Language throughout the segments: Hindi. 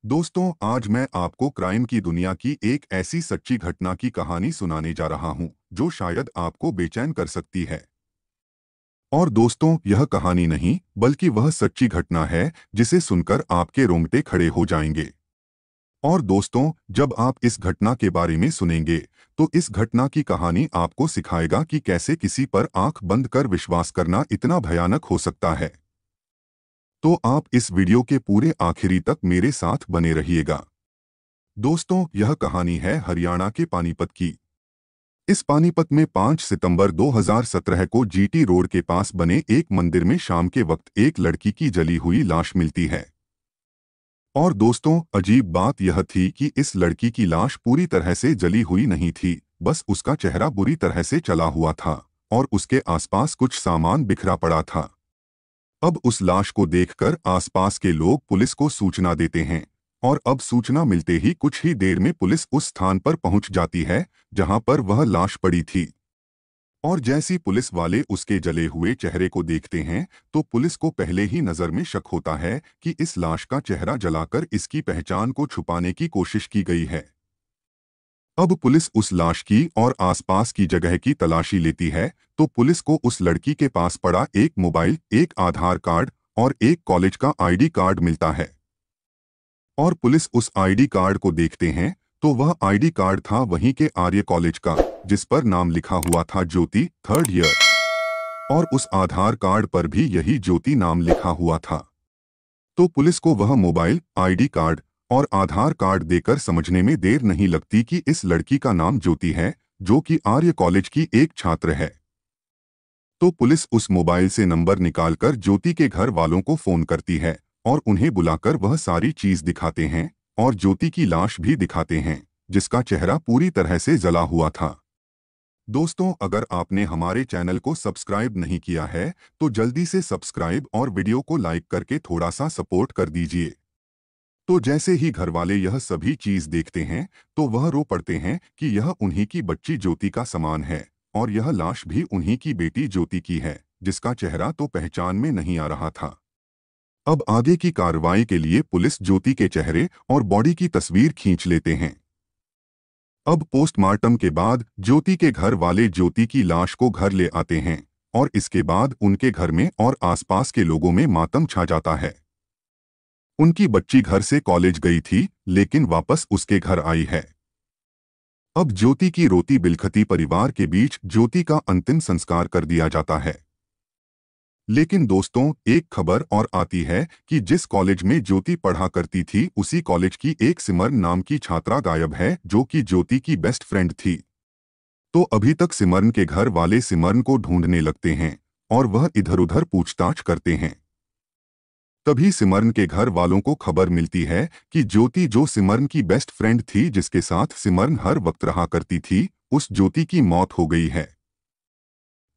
दोस्तों, आज मैं आपको क्राइम की दुनिया की एक ऐसी सच्ची घटना की कहानी सुनाने जा रहा हूं, जो शायद आपको बेचैन कर सकती है। और दोस्तों, यह कहानी नहीं, बल्कि वह सच्ची घटना है जिसे सुनकर आपके रोंगटे खड़े हो जाएंगे। और दोस्तों, जब आप इस घटना के बारे में सुनेंगे, तो इस घटना की कहानी आपको सिखाएगा कि कैसे किसी पर आंख बंद कर विश्वास करना इतना भयानक हो सकता है। तो आप इस वीडियो के पूरे आखिरी तक मेरे साथ बने रहिएगा। दोस्तों, यह कहानी है हरियाणा के पानीपत की। इस पानीपत में 5 सितंबर 2017 को जीटी रोड के पास बने एक मंदिर में शाम के वक्त एक लड़की की जली हुई लाश मिलती है। और दोस्तों, अजीब बात यह थी कि इस लड़की की लाश पूरी तरह से जली हुई नहीं थी, बस उसका चेहरा बुरी तरह से चला हुआ था और उसके आसपास कुछ सामान बिखरा पड़ा था। अब उस लाश को देखकर आसपास के लोग पुलिस को सूचना देते हैं और अब सूचना मिलते ही कुछ ही देर में पुलिस उस स्थान पर पहुंच जाती है जहां पर वह लाश पड़ी थी। और जैसी पुलिस वाले उसके जले हुए चेहरे को देखते हैं, तो पुलिस को पहले ही नजर में शक होता है कि इस लाश का चेहरा जलाकर इसकी पहचान को छुपाने की कोशिश की गई है। अब पुलिस उस लाश की और आसपास की जगह की तलाशी लेती है, तो पुलिस को उस लड़की के पास पड़ा एक मोबाइल, एक आधार कार्ड और एक कॉलेज का आईडी कार्ड मिलता है। और पुलिस उस आईडी कार्ड को देखते हैं, तो वह आईडी कार्ड था वहीं के आर्य कॉलेज का, जिस पर नाम लिखा हुआ था ज्योति, 3rd ईयर। और उस आधार कार्ड पर भी यही ज्योति नाम लिखा हुआ था। तो पुलिस को वह मोबाइल, आईडी कार्ड और आधार कार्ड देकर समझने में देर नहीं लगती कि इस लड़की का नाम ज्योति है, जो कि आर्य कॉलेज की एक छात्र है। तो पुलिस उस मोबाइल से नंबर निकालकर ज्योति के घर वालों को फोन करती है और उन्हें बुलाकर वह सारी चीज दिखाते हैं और ज्योति की लाश भी दिखाते हैं, जिसका चेहरा पूरी तरह से जला हुआ था। दोस्तों, अगर आपने हमारे चैनल को सब्सक्राइब नहीं किया है, तो जल्दी से सब्सक्राइब और वीडियो को लाइक करके थोड़ा सा सपोर्ट कर दीजिए। तो जैसे ही घरवाले यह सभी चीज देखते हैं, तो वह रो पड़ते हैं कि यह उन्हीं की बच्ची ज्योति का सामान है और यह लाश भी उन्हीं की बेटी ज्योति की है, जिसका चेहरा तो पहचान में नहीं आ रहा था। अब आगे की कार्रवाई के लिए पुलिस ज्योति के चेहरे और बॉडी की तस्वीर खींच लेते हैं। अब पोस्टमार्टम के बाद ज्योति के घर वाले ज्योति की लाश को घर ले आते हैं और इसके बाद उनके घर में और आसपास के लोगों में मातम छा जाता है। उनकी बच्ची घर से कॉलेज गई थी, लेकिन वापस उसके घर आई है। अब ज्योति की रोती बिलखती परिवार के बीच ज्योति का अंतिम संस्कार कर दिया जाता है। लेकिन दोस्तों, एक खबर और आती है कि जिस कॉलेज में ज्योति पढ़ा करती थी, उसी कॉलेज की एक सिमरन नाम की छात्रा गायब है, जो कि ज्योति की बेस्ट फ्रेंड थी। तो अभी तक सिमरन के घर वाले सिमरन को ढूंढने लगते हैं और वह इधर उधर पूछताछ करते हैं। तभी सिमरन के घर वालों को खबर मिलती है कि ज्योति, जो सिमरन की बेस्ट फ्रेंड थी, जिसके साथ सिमरन हर वक्त रहा करती थी, उस ज्योति की मौत हो गई है।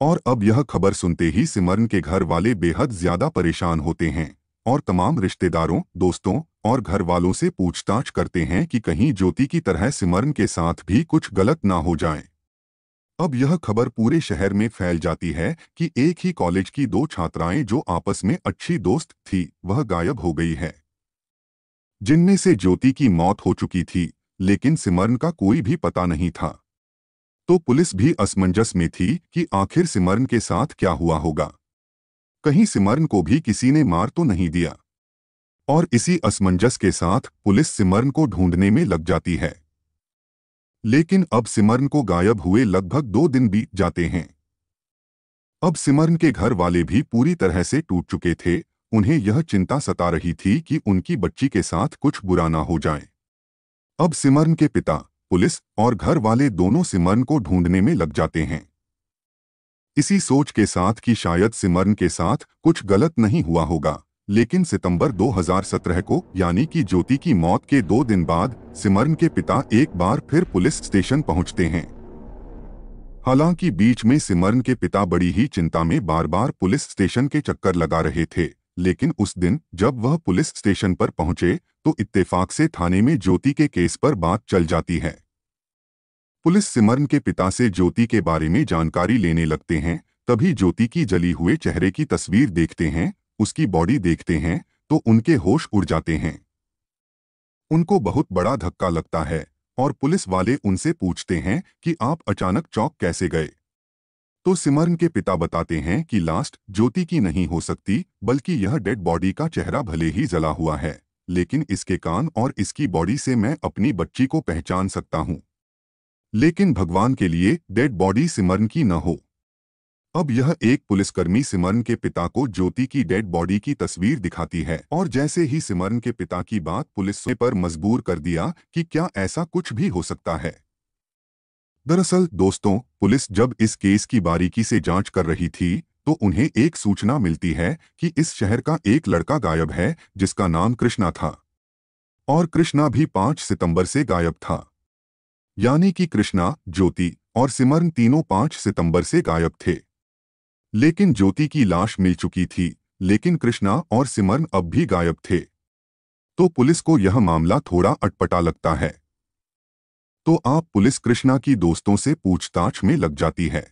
और अब यह खबर सुनते ही सिमरन के घर वाले बेहद ज्यादा परेशान होते हैं और तमाम रिश्तेदारों, दोस्तों और घर वालों से पूछताछ करते हैं कि कहीं ज्योति की तरह सिमरन के साथ भी कुछ गलत ना हो जाए। अब यह खबर पूरे शहर में फैल जाती है कि एक ही कॉलेज की दो छात्राएं जो आपस में अच्छी दोस्त थी, वह गायब हो गई है, जिनमें से ज्योति की मौत हो चुकी थी, लेकिन सिमरन का कोई भी पता नहीं था। तो पुलिस भी असमंजस में थी कि आखिर सिमरन के साथ क्या हुआ होगा। कहीं सिमरन को भी किसी ने मार तो नहीं दिया। और इसी असमंजस के साथ पुलिस सिमरन को ढूंढने में लग जाती है। लेकिन अब सिमरन को गायब हुए लगभग 2 दिन बीत जाते हैं। अब सिमरन के घर वाले भी पूरी तरह से टूट चुके थे। उन्हें यह चिंता सता रही थी कि उनकी बच्ची के साथ कुछ बुरा ना हो जाए। अब सिमरन के पिता, पुलिस और घर वाले दोनों सिमरन को ढूंढने में लग जाते हैं, इसी सोच के साथ कि शायद सिमरन के साथ कुछ गलत नहीं हुआ होगा। लेकिन सितंबर 2017 को, यानी कि ज्योति की मौत के 2 दिन बाद, सिमरन के पिता एक बार फिर पुलिस स्टेशन पहुंचते हैं। हालांकि बीच में सिमरन के पिता बड़ी ही चिंता में बार बार पुलिस स्टेशन के चक्कर लगा रहे थे, लेकिन उस दिन जब वह पुलिस स्टेशन पर पहुंचे, तो इत्तेफाक से थाने में ज्योति के केस पर बात चल जाती है। पुलिस सिमरन के पिता से ज्योति के बारे में जानकारी लेने लगते हैं। तभी ज्योति की जली हुए चेहरे की तस्वीर देखते हैं, उसकी बॉडी देखते हैं, तो उनके होश उड़ जाते हैं। उनको बहुत बड़ा धक्का लगता है और पुलिस वाले उनसे पूछते हैं कि आप अचानक चौंक कैसे गए। तो सिमरन के पिता बताते हैं कि लास्ट ज्योति की नहीं हो सकती, बल्कि यह डेड बॉडी का चेहरा भले ही जला हुआ है, लेकिन इसके कान और इसकी बॉडी से मैं अपनी बच्ची को पहचान सकता हूं। लेकिन भगवान के लिए डेड बॉडी सिमरन की न हो। अब यह एक पुलिसकर्मी सिमरन के पिता को ज्योति की डेड बॉडी की तस्वीर दिखाती है और जैसे ही सिमरन के पिता की बात पुलिस पर मजबूर कर दिया कि क्या ऐसा कुछ भी हो सकता है। दरअसल दोस्तों, पुलिस जब इस केस की बारीकी से जांच कर रही थी तो उन्हें एक सूचना मिलती है कि इस शहर का एक लड़का गायब है जिसका नाम कृष्णा था। और कृष्णा भी 5 सितंबर से गायब था। यानी कि कृष्णा, ज्योति और सिमरन तीनों 5 सितंबर से गायब थे। लेकिन ज्योति की लाश मिल चुकी थी, लेकिन कृष्णा और सिमरन अब भी गायब थे। तो पुलिस को यह मामला थोड़ा अटपटा लगता है। तो आप पुलिस कृष्णा की दोस्तों से पूछताछ में लग जाती है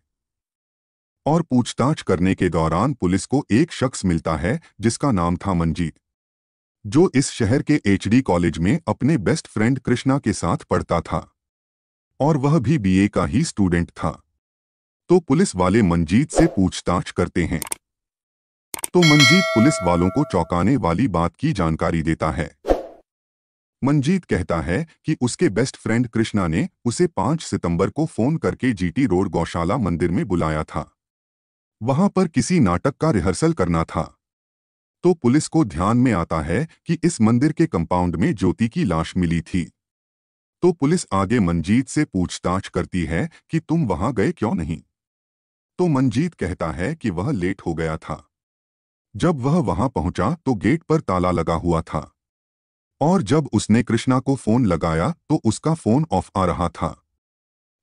और पूछताछ करने के दौरान पुलिस को एक शख्स मिलता है जिसका नाम था मंजीत, जो इस शहर के एचडी कॉलेज में अपने बेस्ट फ्रेंड कृष्णा के साथ पढ़ता था और वह भी बीए का ही स्टूडेंट था। तो पुलिस वाले मंजीत से पूछताछ करते हैं तो मंजीत पुलिस वालों को चौंकाने वाली बात की जानकारी देता है। मंजीत कहता है कि उसके बेस्ट फ्रेंड कृष्णा ने उसे 5 सितंबर को फोन करके जीटी रोड गौशाला मंदिर में बुलाया था। वहां पर किसी नाटक का रिहर्सल करना था। तो पुलिस को ध्यान में आता है कि इस मंदिर के कंपाउंड में ज्योति की लाश मिली थी। तो पुलिस आगे मंजीत से पूछताछ करती है कि तुम वहां गए क्यों नहीं। तो मंजीत कहता है कि वह लेट हो गया था। जब वह वहां पहुंचा तो गेट पर ताला लगा हुआ था और जब उसने कृष्णा को फोन लगाया तो उसका फोन ऑफ आ रहा था।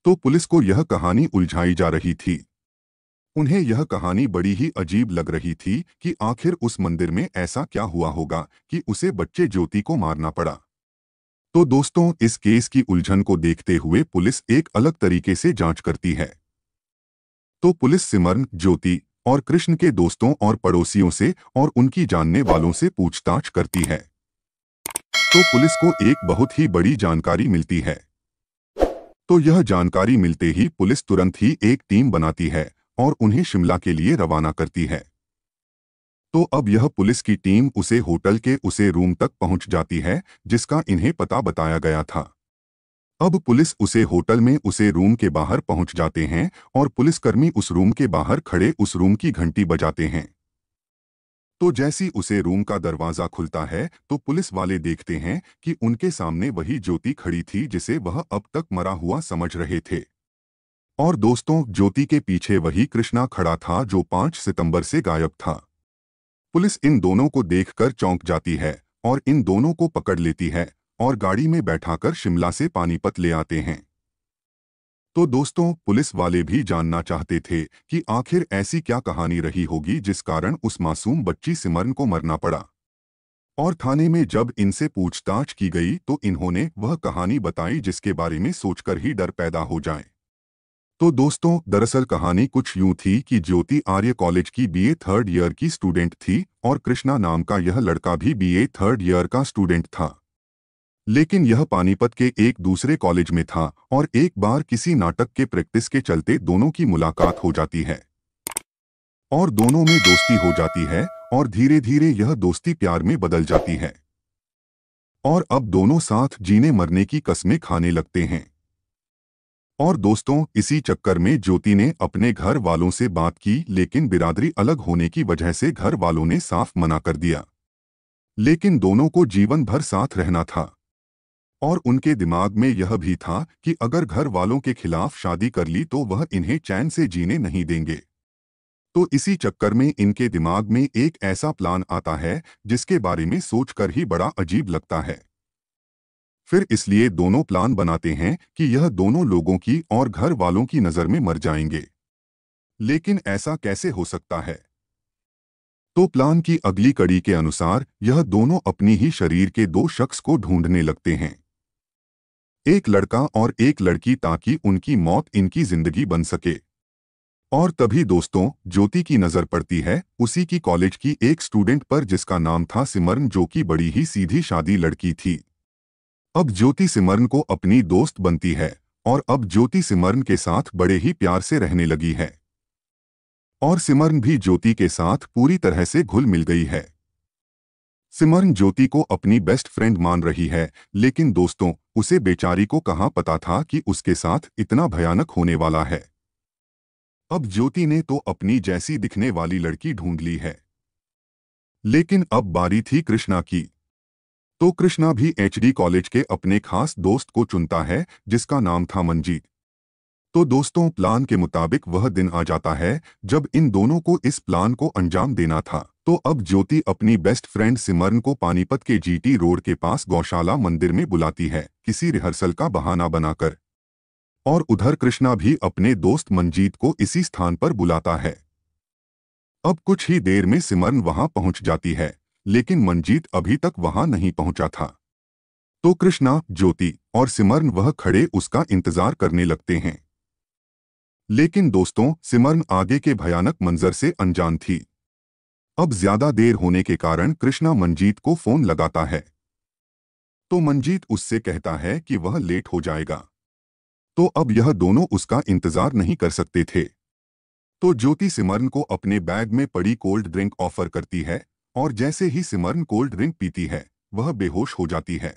तो पुलिस को यह कहानी उलझाई जा रही थी। उन्हें यह कहानी बड़ी ही अजीब लग रही थी कि आखिर उस मंदिर में ऐसा क्या हुआ होगा कि उसे बच्चे ज्योति को मारना पड़ा। तो दोस्तों, इस केस की उलझन को देखते हुए पुलिस एक अलग तरीके से जांच करती है। तो पुलिस सिमरन, ज्योति और कृष्ण के दोस्तों और पड़ोसियों से और उनकी जानने वालों से पूछताछ करती है। तो पुलिस को एक बहुत ही बड़ी जानकारी मिलती है। तो यह जानकारी मिलते ही पुलिस तुरंत ही एक टीम बनाती है और उन्हें शिमला के लिए रवाना करती है। तो अब यह पुलिस की टीम उसे होटल के उसे रूम तक पहुंच जाती है जिसका इन्हें पता बताया गया था। अब पुलिस उसे होटल में उसे रूम के बाहर पहुंच जाते हैं और पुलिसकर्मी उस रूम के बाहर खड़े उस रूम की घंटी बजाते हैं। तो जैसी उसे रूम का दरवाजा खुलता है तो पुलिस वाले देखते हैं कि उनके सामने वही ज्योति खड़ी थी जिसे वह अब तक मरा हुआ समझ रहे थे। और दोस्तों, ज्योति के पीछे वही कृष्णा खड़ा था जो 5 सितंबर से गायब था। पुलिस इन दोनों को देखकर चौंक जाती है और इन दोनों को पकड़ लेती है और गाड़ी में बैठाकर शिमला से पानीपत ले आते हैं। तो दोस्तों, पुलिस वाले भी जानना चाहते थे कि आखिर ऐसी क्या कहानी रही होगी जिस कारण उस मासूम बच्ची सिमरन को मरना पड़ा। और थाने में जब इनसे पूछताछ की गई तो इन्होंने वह कहानी बताई जिसके बारे में सोचकर ही डर पैदा हो जाए। तो दोस्तों, दरअसल कहानी कुछ यूं थी कि ज्योति आर्य कॉलेज की बीए 3rd ईयर की स्टूडेंट थी और कृष्णा नाम का यह लड़का भी बीए 3rd ईयर का स्टूडेंट था। लेकिन यह पानीपत के एक दूसरे कॉलेज में था और एक बार किसी नाटक के प्रैक्टिस के चलते दोनों की मुलाकात हो जाती है और दोनों में दोस्ती हो जाती है और धीरे धीरे यह दोस्ती प्यार में बदल जाती है और अब दोनों साथ जीने मरने की कस्में खाने लगते हैं। और दोस्तों, इसी चक्कर में ज्योति ने अपने घर वालों से बात की, लेकिन बिरादरी अलग होने की वजह से घर वालों ने साफ मना कर दिया। लेकिन दोनों को जीवन भर साथ रहना था और उनके दिमाग में यह भी था कि अगर घर वालों के खिलाफ शादी कर ली तो वह इन्हें चैन से जीने नहीं देंगे। तो इसी चक्कर में इनके दिमाग में एक ऐसा प्लान आता है जिसके बारे में सोचकर ही बड़ा अजीब लगता है। फिर इसलिए दोनों प्लान बनाते हैं कि यह दोनों लोगों की और घर वालों की नज़र में मर जाएंगे। लेकिन ऐसा कैसे हो सकता है? तो प्लान की अगली कड़ी के अनुसार यह दोनों अपनी ही शरीर के 2 शख्स को ढूंढने लगते हैं, एक लड़का और एक लड़की, ताकि उनकी मौत इनकी जिंदगी बन सके। और तभी दोस्तों, ज्योति की नज़र पड़ती है उसी की कॉलेज की एक स्टूडेंट पर जिसका नाम था सिमरन, जो कि बड़ी ही सीधी सादी लड़की थी। अब ज्योति सिमरन को अपनी दोस्त बनती है और अब ज्योति सिमरन के साथ बड़े ही प्यार से रहने लगी है और सिमरन भी ज्योति के साथ पूरी तरह से घुल मिल गई है। सिमरन ज्योति को अपनी बेस्ट फ्रेंड मान रही है, लेकिन दोस्तों उसे बेचारी को कहाँ पता था कि उसके साथ इतना भयानक होने वाला है। अब ज्योति ने तो अपनी जैसी दिखने वाली लड़की ढूंढ ली है, लेकिन अब बारी थी कृष्णा की। तो कृष्णा भी एचडी कॉलेज के अपने खास दोस्त को चुनता है जिसका नाम था मंजीत। तो दोस्तों प्लान के मुताबिक वह दिन आ जाता है जब इन दोनों को इस प्लान को अंजाम देना था। तो अब ज्योति अपनी बेस्ट फ्रेंड सिमरन को पानीपत के जीटी रोड के पास गौशाला मंदिर में बुलाती है किसी रिहर्सल का बहाना बनाकर, और उधर कृष्णा भी अपने दोस्त मंजीत को इसी स्थान पर बुलाता है। अब कुछ ही देर में सिमरन वहां पहुंच जाती है, लेकिन मंजीत अभी तक वहां नहीं पहुंचा था। तो कृष्णा, ज्योति और सिमरन वह खड़े उसका इंतजार करने लगते हैं। लेकिन दोस्तों सिमरन आगे के भयानक मंजर से अनजान थी। अब ज्यादा देर होने के कारण कृष्णा मंजीत को फोन लगाता है। तो मंजीत उससे कहता है कि वह लेट हो जाएगा। तो अब यह दोनों उसका इंतजार नहीं कर सकते थे। तो ज्योति सिमरन को अपने बैग में पड़ी कोल्ड ड्रिंक ऑफर करती है और जैसे ही सिमरन कोल्ड ड्रिंक पीती है वह बेहोश हो जाती है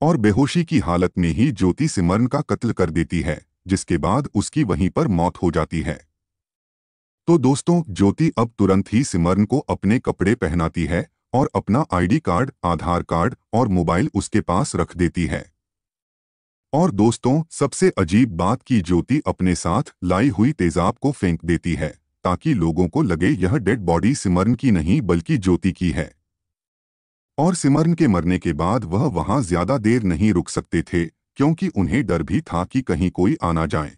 और बेहोशी की हालत में ही ज्योति सिमरन का कत्ल कर देती है, जिसके बाद उसकी वहीं पर मौत हो जाती है। तो दोस्तों ज्योति अब तुरंत ही सिमरन को अपने कपड़े पहनाती है और अपना आईडी कार्ड, आधार कार्ड और मोबाइल उसके पास रख देती है। और दोस्तों सबसे अजीब बात कि ज्योति अपने साथ लाई हुई तेजाब को फेंक देती है ताकि लोगों को लगे यह डेड बॉडी सिमरन की नहीं बल्कि ज्योति की है। और सिमरन के मरने के बाद वह वहां ज्यादा देर नहीं रुक सकते थे, क्योंकि उन्हें डर भी था कि कहीं कोई आ ना जाए।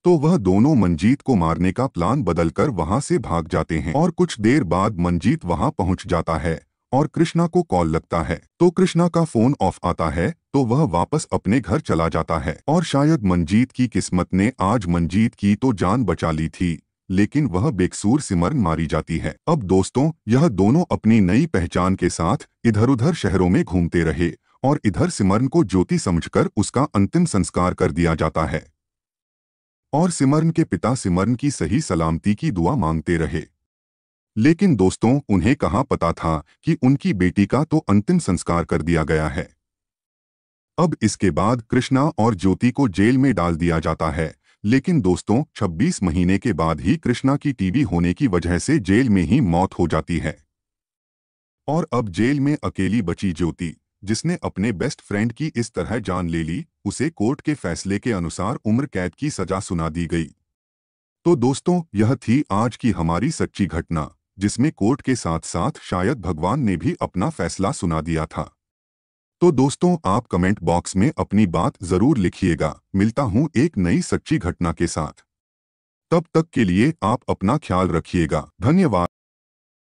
तो वह दोनों मंजीत को मारने का प्लान बदलकर वहां से भाग जाते हैं। और कुछ देर बाद मंजीत वहां पहुंच जाता है और कृष्णा को कॉल लगता है। तो कृष्णा का फोन ऑफ आता है तो वह वापस अपने घर चला जाता है। और शायद मंजीत की किस्मत ने आज मंजीत की तो जान बचा ली थी, लेकिन वह बेकसूर सिमरन मारी जाती है। अब दोस्तों यह दोनों अपनी नई पहचान के साथ इधर उधर शहरों में घूमते रहे और इधर सिमरन को ज्योति समझकर उसका अंतिम संस्कार कर दिया जाता है। और सिमरन के पिता सिमरन की सही सलामती की दुआ मांगते रहे। लेकिन दोस्तों उन्हें कहाँ पता था कि उनकी बेटी का तो अंतिम संस्कार कर दिया गया है। अब इसके बाद कृष्णा और ज्योति को जेल में डाल दिया जाता है। लेकिन दोस्तों 26 महीने के बाद ही कृष्णा की टीबी होने की वजह से जेल में ही मौत हो जाती है। और अब जेल में अकेली बची ज्योति, जिसने अपने बेस्ट फ्रेंड की इस तरह जान ले ली, उसे कोर्ट के फैसले के अनुसार उम्र कैद की सजा सुना दी गई। तो दोस्तों यह थी आज की हमारी सच्ची घटना, जिसमें कोर्ट के साथ साथ शायद भगवान ने भी अपना फैसला सुना दिया था। तो दोस्तों आप कमेंट बॉक्स में अपनी बात जरूर लिखिएगा। मिलता हूं एक नई सच्ची घटना के साथ। तब तक के लिए आप अपना ख्याल रखिएगा। धन्यवाद।